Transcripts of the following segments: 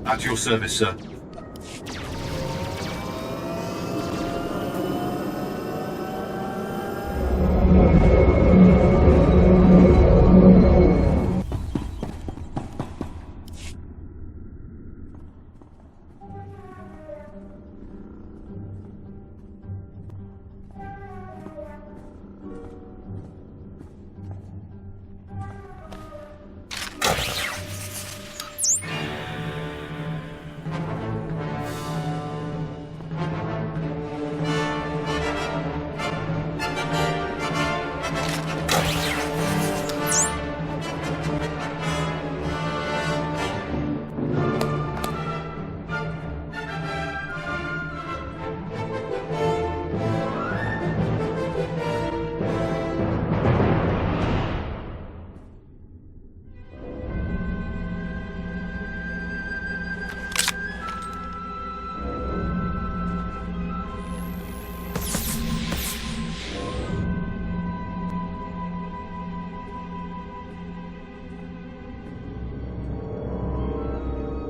At your service, sir.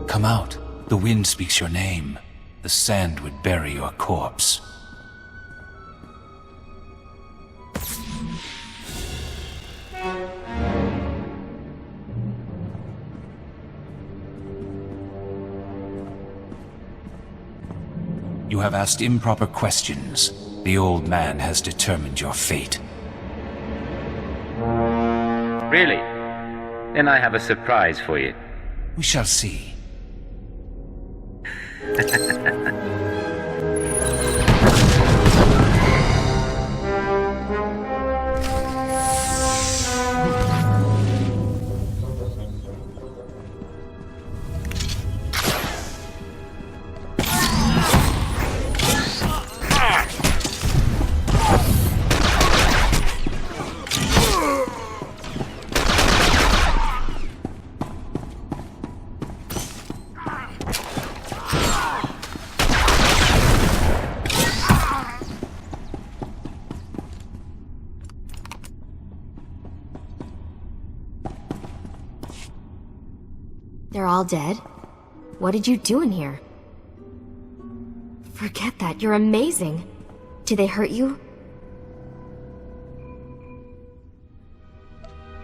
Come out. The wind speaks your name. The sand would bury your corpse. You have asked improper questions. The old man has determined your fate. Really? Then I have a surprise for you. We shall see. They're all dead? What did you do in here? Forget that, you're amazing. Did they hurt you?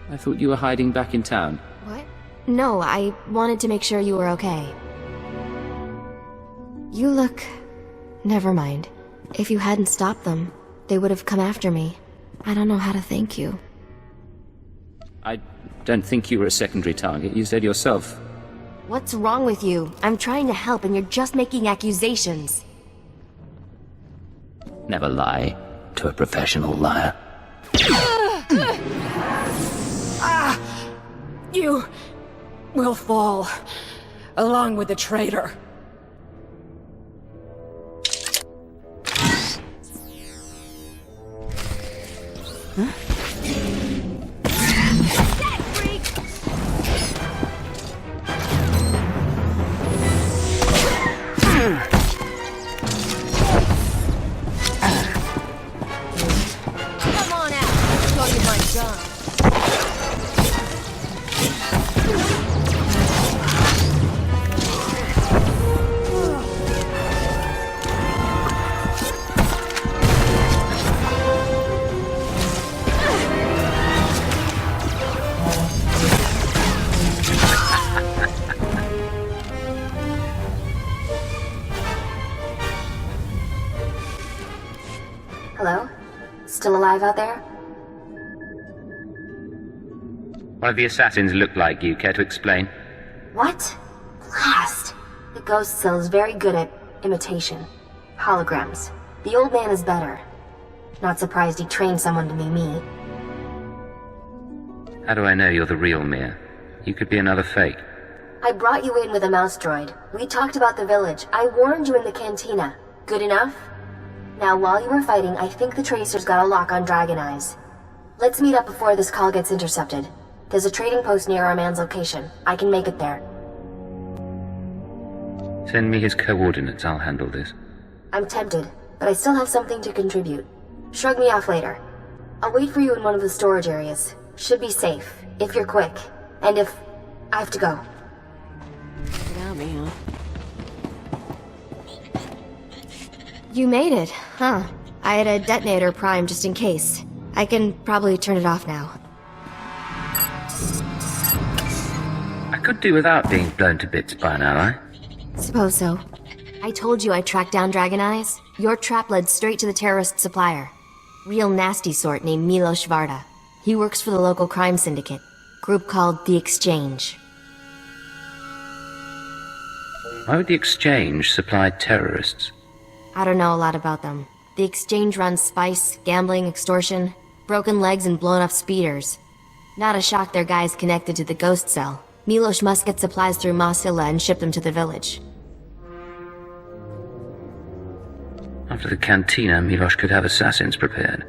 I thought you were hiding back in town. What? No, I wanted to make sure you were okay. You look... Never mind. If you hadn't stopped them, they would have come after me. I don't know how to thank you. I don't think you were a secondary target. You said yourself. What's wrong with you? I'm trying to help and you're just making accusations. Never lie to a professional liar. You will fall, along with the traitor. Hello? Still alive out there? One of the assassins looked like you. Care to explain? What? Blast! The ghost cell is very good at imitation. Holograms. The old man is better. Not surprised he trained someone to be me. How do I know you're the real Mia? You could be another fake. I brought you in with a mouse droid. We talked about the village. I warned you in the cantina. Good enough? Now, while you were fighting, I think the Tracers got a lock on Dragon Eyes. Let's meet up before this call gets intercepted. There's a trading post near our man's location. I can make it there. Send me his coordinates. I'll handle this. I'm tempted, but I still have something to contribute. Shrug me off later. I'll wait for you in one of the storage areas. Should be safe, if you're quick. And if... I have to go. Get out. without me, huh? You made it, huh? I had a detonator primed just in case. I can probably turn it off now. I could do without being blown to bits by an ally. Suppose so. I told you I tracked down Dragon Eyes. Your trap led straight to the terrorist supplier. Real nasty sort named Milos Varda. He works for the local crime syndicate. Group called The Exchange. Why would the Exchange supply terrorists? I don't know a lot about them. The Exchange runs spice, gambling, extortion, broken legs and blown up speeders. Not a shock their guys connected to the ghost cell. Milos must get supplies through Masilla and ship them to the village. After the cantina, Milos could have assassins prepared.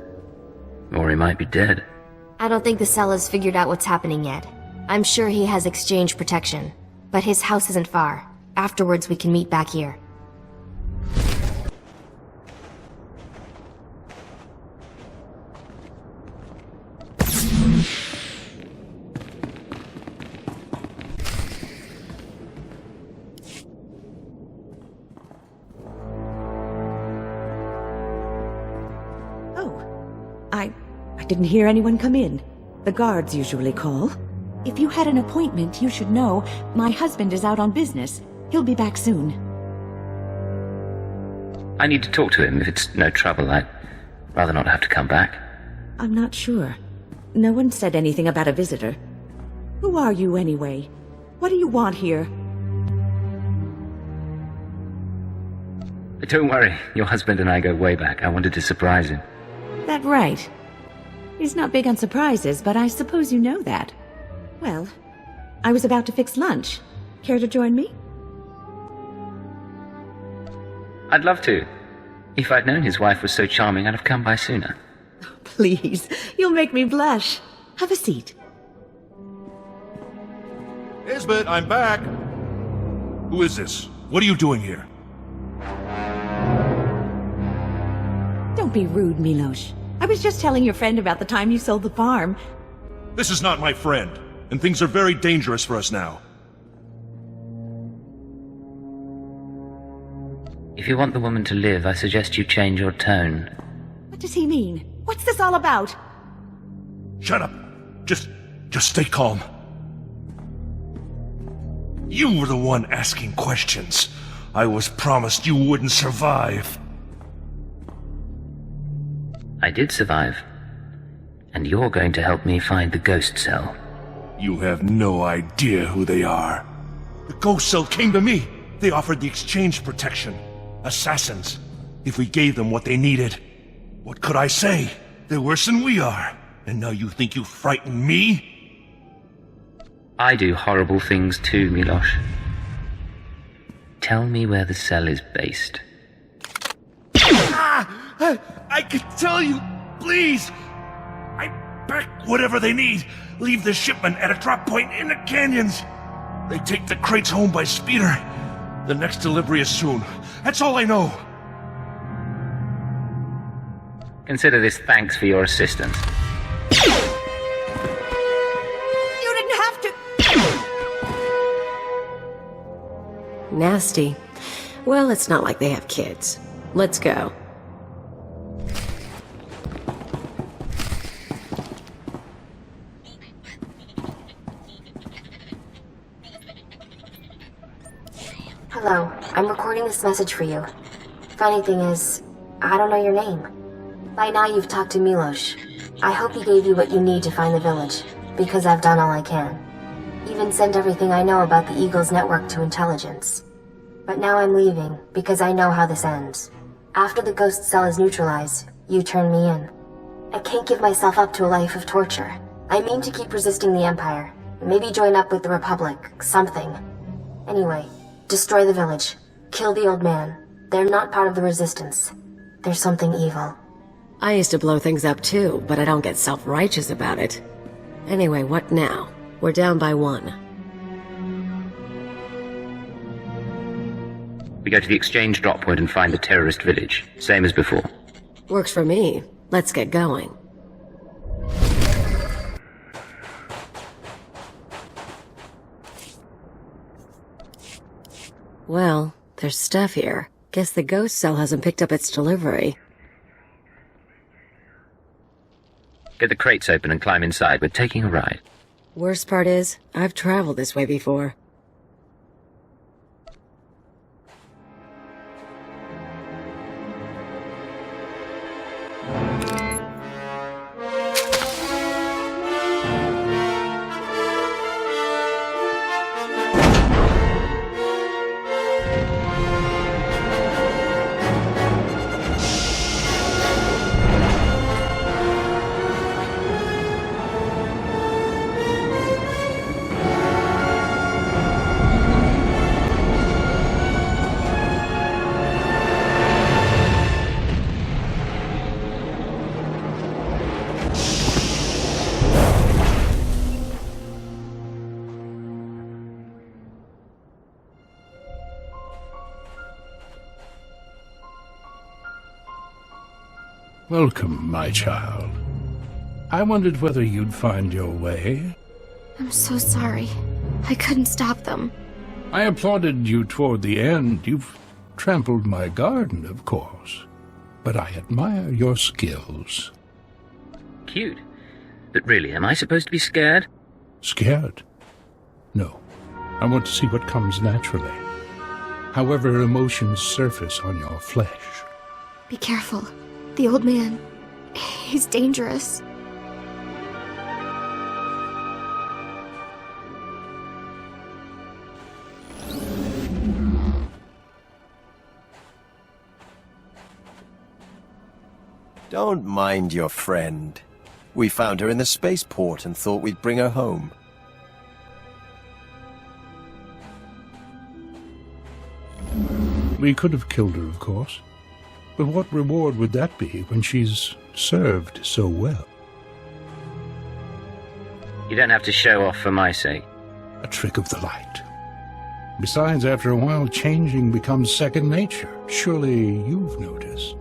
Or he might be dead. I don't think the cell has figured out what's happening yet. I'm sure he has Exchange protection. But his house isn't far. Afterwards we can meet back here. I didn't hear anyone come in. The guards usually call. If you had an appointment, you should know. My husband is out on business. He'll be back soon. I need to talk to him if it's no trouble. I'd rather not have to come back. I'm not sure. No one said anything about a visitor. Who are you anyway? What do you want here? Don't worry, your husband and I go way back. I wanted to surprise him. That right. He's not big on surprises, but I suppose you know that. Well, I was about to fix lunch. Care to join me? I'd love to. If I'd known his wife was so charming, I'd have come by sooner. Please, you'll make me blush. Have a seat. Nisbet, I'm back. Who is this? What are you doing here? Don't be rude, Milos. I was just telling your friend about the time you sold the farm. This is not my friend, and things are very dangerous for us now. If you want the woman to live, I suggest you change your tone. What does he mean? What's this all about? Shut up. Just stay calm. You were the one asking questions. I was promised you wouldn't survive. I did survive. And you're going to help me find the ghost cell. You have no idea who they are. The ghost cell came to me. They offered the Exchange protection. Assassins. If we gave them what they needed. What could I say? They're worse than we are. And now you think you frighten me? I do horrible things too, Milos. Tell me where the cell is based. I can tell you, please. I pack whatever they need. Leave the shipment at a drop point in the canyons. They take the crates home by speeder. The next delivery is soon. That's all I know. Consider this thanks for your assistance. You didn't have to... Nasty. Well, it's not like they have kids. Let's go. Hello, I'm recording this message for you. Funny thing is, I don't know your name. By now you've talked to Milos. I hope he gave you what you need to find the village, because I've done all I can. Even sent everything I know about the Eagle's network to intelligence. But now I'm leaving, because I know how this ends. After the ghost cell is neutralized, you turn me in. I can't give myself up to a life of torture. I mean to keep resisting the Empire. Maybe join up with the Republic, something. Anyway, destroy the village. Kill the old man. They're not part of the Resistance. There's something evil. I used to blow things up too, but I don't get self-righteous about it. Anyway, what now? We're down by 1. We go to the exchange drop point and find the terrorist village. Same as before. Works for me. Let's get going. Well, there's stuff here. Guess the ghost cell hasn't picked up its delivery. Get the crates open and climb inside. We're taking a ride. Worst part is, I've traveled this way before. Welcome, my child. I wondered whether you'd find your way. I'm so sorry. I couldn't stop them. I applauded you toward the end. You've trampled my garden, of course. But I admire your skills. Cute. But really, am I supposed to be scared? Scared? No. I want to see what comes naturally. However emotions surface on your flesh. Be careful. The old man. He's dangerous. Don't mind your friend. We found her in the spaceport and thought we'd bring her home. We could have killed her, of course. But what reward would that be when she's served so well? You don't have to show off for my sake. A trick of the light. Besides, after a while, changing becomes second nature. Surely you've noticed.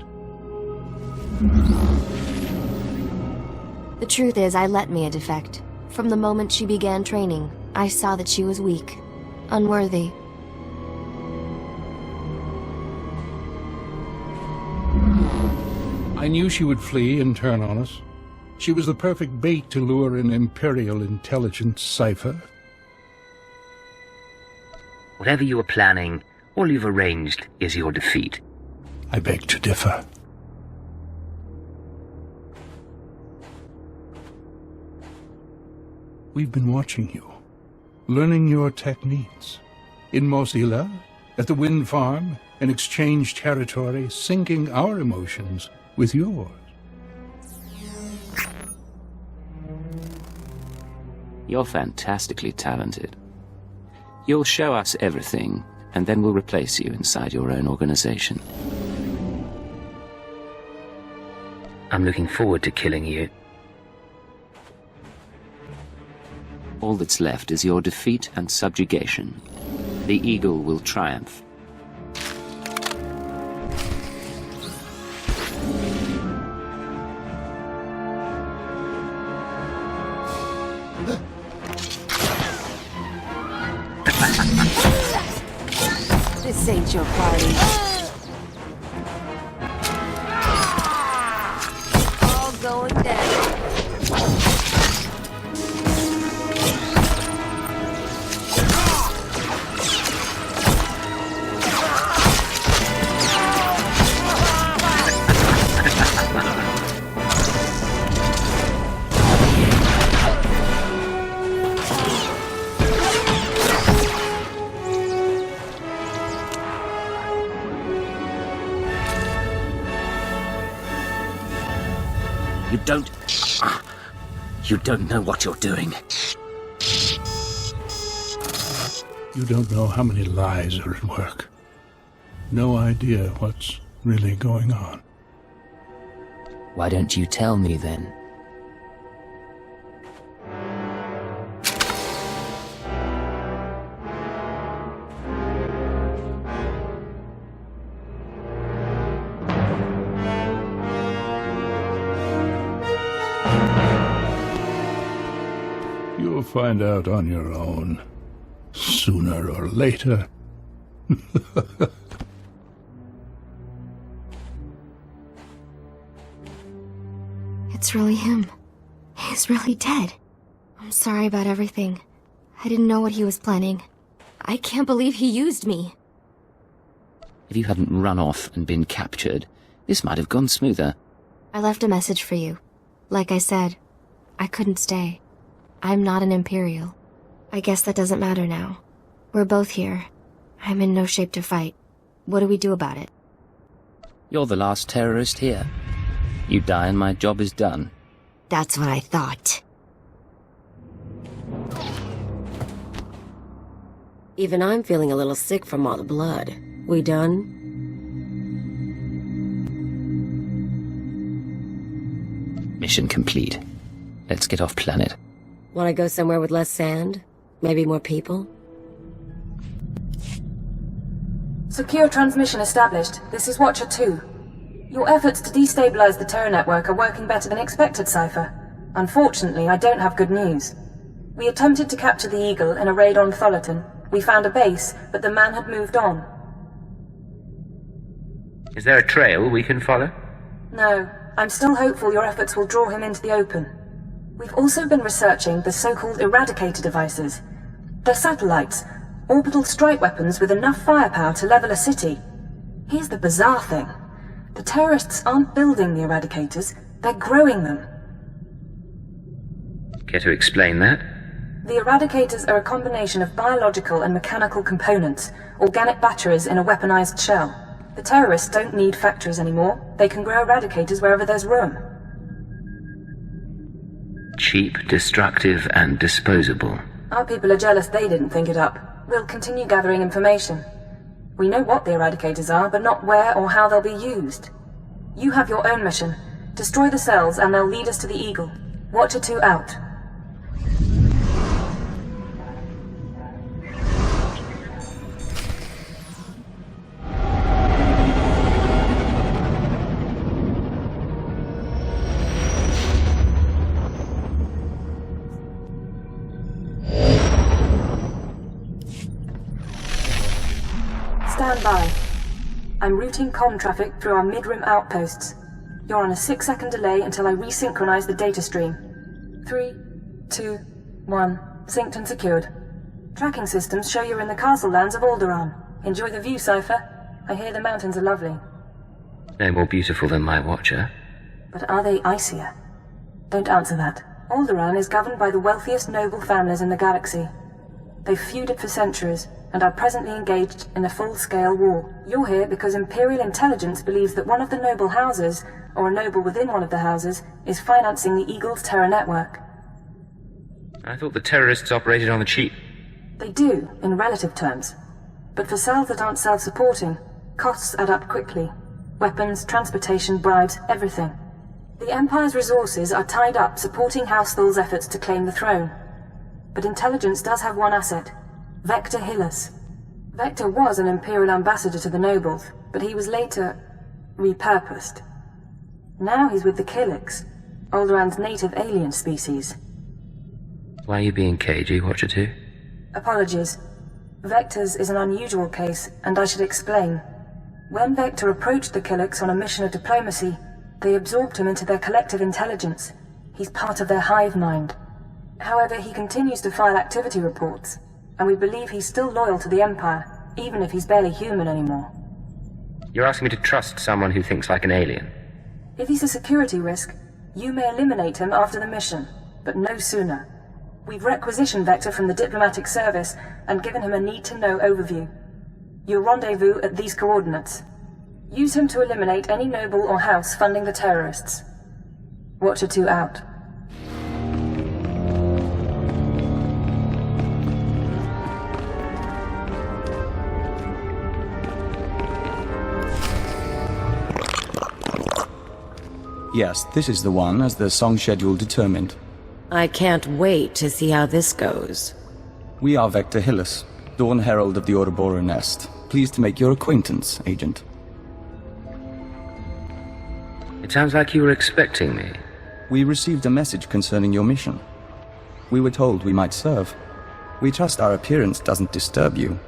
The truth is, I let Mia defect. From the moment she began training, I saw that she was weak, unworthy. I knew she would flee and turn on us. She was the perfect bait to lure an Imperial intelligence cipher. Whatever you were planning, all you've arranged is your defeat. I beg to differ. We've been watching you, learning your techniques. In Mosila, at the wind farm, in exchange territory, syncing our emotions with yours. You're fantastically talented. You'll show us everything, and then we'll replace you inside your own organization. I'm looking forward to killing you. All that's left is your defeat and subjugation. The Eagle will triumph. This ain't your party. All going down. You don't know what you're doing. You don't know how many lies are at work. No idea what's really going on. Why don't you tell me then? You'll find out on your own, sooner or later. It's really him. He's really dead. I'm sorry about everything. I didn't know what he was planning. I can't believe he used me. If you hadn't run off and been captured, this might have gone smoother. I left a message for you. Like I said, I couldn't stay. I'm not an Imperial. I guess that doesn't matter now. We're both here. I'm in no shape to fight. What do we do about it? You're the last terrorist here. You die and my job is done. That's what I thought. Even I'm feeling a little sick from all the blood. We done? Mission complete. Let's get off planet. Want to go somewhere with less sand? Maybe more people? Secure transmission established. This is Watcher 2. Your efforts to destabilize the terror network are working better than expected, Cypher. Unfortunately, I don't have good news. We attempted to capture the Eagle in a raid on Tholiton. We found a base, but the man had moved on. Is there a trail we can follow? No. I'm still hopeful your efforts will draw him into the open. We've also been researching the so-called Eradicator devices. They're satellites, orbital strike weapons with enough firepower to level a city. Here's the bizarre thing. The terrorists aren't building the Eradicators, they're growing them. Care to explain that? The Eradicators are a combination of biological and mechanical components, organic batteries in a weaponized shell. The terrorists don't need factories anymore. They can grow Eradicators wherever there's room. Cheap, destructive, and disposable. Our people are jealous they didn't think it up. We'll continue gathering information. We know what the Eradicators are, but not where or how they'll be used. You have your own mission. Destroy the cells and they'll lead us to the Eagle. Watcher 2 out. Stand by. I'm routing comm traffic through our mid-rim outposts. You're on a 6-second delay until I resynchronize the data stream. 3, 2, 1. Synced and secured. Tracking systems show you're in the castle lands of Alderaan'a. Enjoy the view, Cypher. I hear the mountains are lovely. No more beautiful than my Watcher. But are they icier? Don't answer that. Alderaan'a is governed by the wealthiest noble families in the galaxy. They've feuded for centuries, and are presently engaged in a full-scale war. You're here because Imperial intelligence believes that one of the noble houses, or a noble within one of the houses, is financing the Eagle's terror network. I thought the terrorists operated on the cheap. They do, in relative terms. But for cells that aren't self-supporting, costs add up quickly. Weapons, transportation, bribes, everything. The Empire's resources are tied up supporting House Thul's efforts to claim the throne. But intelligence does have one asset. Vector Hillis. Vector was an Imperial ambassador to the nobles, but he was later repurposed. Now he's with the Killiks, Alderaan's native alien species. Why are you being cagey, Watcher 2? Apologies. Vector's is an unusual case, and I should explain. When Vector approached the Killiks on a mission of diplomacy, they absorbed him into their collective intelligence. He's part of their hive mind. However, he continues to file activity reports, and we believe he's still loyal to the Empire, even if he's barely human anymore. You're asking me to trust someone who thinks like an alien? If he's a security risk, you may eliminate him after the mission, but no sooner. We've requisitioned Vector from the diplomatic service and given him a need-to-know overview. You'll rendezvous at these coordinates. Use him to eliminate any noble or house funding the terrorists. Watcher 2 out. Yes, this is the one, as the song schedule determined. I can't wait to see how this goes. We are Vector Hillis, Dawn Herald of the Ouroboros Nest. Pleased to make your acquaintance, Agent. It sounds like you were expecting me. We received a message concerning your mission. We were told we might serve. We trust our appearance doesn't disturb you.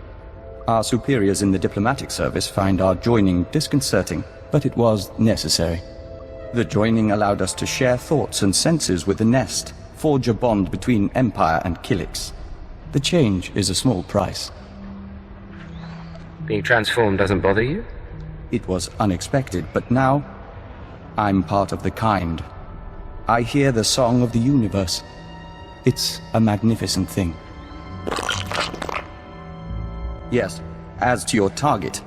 Our superiors in the diplomatic service find our joining disconcerting, but it was necessary. The joining allowed us to share thoughts and senses with the Nest, forge a bond between Empire and Kilix. The change is a small price. Being transformed doesn't bother you? It was unexpected, but now I'm part of the kind. I hear the song of the universe. It's a magnificent thing. Yes, as to your target,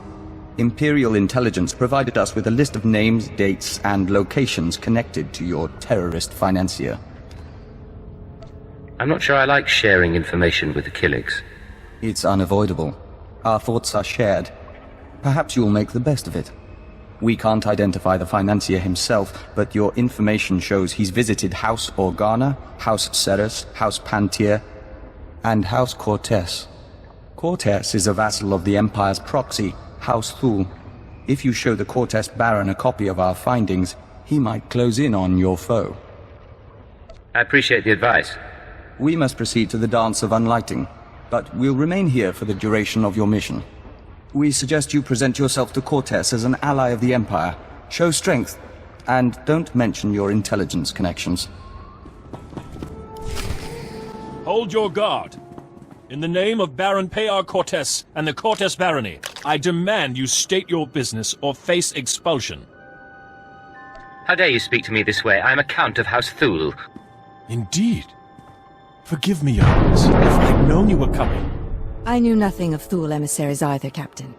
Imperial intelligence provided us with a list of names, dates, and locations connected to your terrorist financier. I'm not sure I like sharing information with the Kilix. It's unavoidable. Our thoughts are shared. Perhaps you'll make the best of it. We can't identify the financier himself, but your information shows he's visited House Organa, House Ceres, House Pantier, and House Cortez. Cortez is a vassal of the Empire's proxy, House Thul. If you show the Cortez Baron a copy of our findings, he might close in on your foe. I appreciate the advice. We must proceed to the Dance of Unlighting, but we'll remain here for the duration of your mission. We suggest you present yourself to Cortez as an ally of the Empire. Show strength, and don't mention your intelligence connections. Hold your guard. In the name of Baron Payar Cortez and the Cortez Barony, I demand you state your business or face expulsion. How dare you speak to me this way? I am a Count of House Thul. Indeed. Forgive me, Your Highness, if I'd known you were coming. I knew nothing of Thule emissaries either, Captain.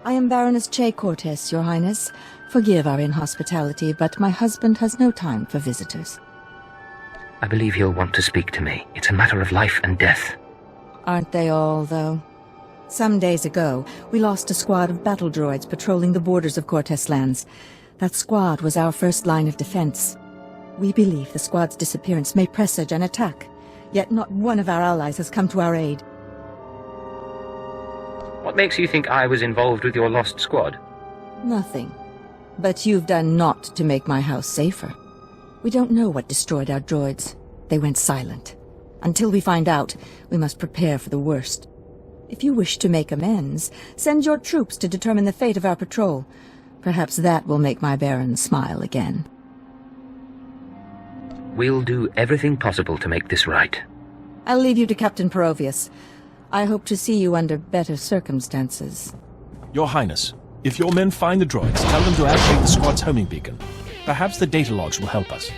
I am Baroness Che Cortez, Your Highness. Forgive our inhospitality, but my husband has no time for visitors. I believe he'll want to speak to me. It's a matter of life and death. Aren't they all, though? Some days ago, we lost a squad of battle droids patrolling the borders of Cortez lands. That squad was our first line of defense. We believe the squad's disappearance may presage an attack, yet not one of our allies has come to our aid. What makes you think I was involved with your lost squad? Nothing. But you've done naught to make my house safer. We don't know what destroyed our droids. They went silent. Until we find out, we must prepare for the worst. If you wish to make amends, send your troops to determine the fate of our patrol. Perhaps that will make my Baron smile again. We'll do everything possible to make this right. I'll leave you to Captain Perovius. I hope to see you under better circumstances. Your Highness, if your men find the droids, tell them to activate the squad's homing beacon. Perhaps the data logs will help us.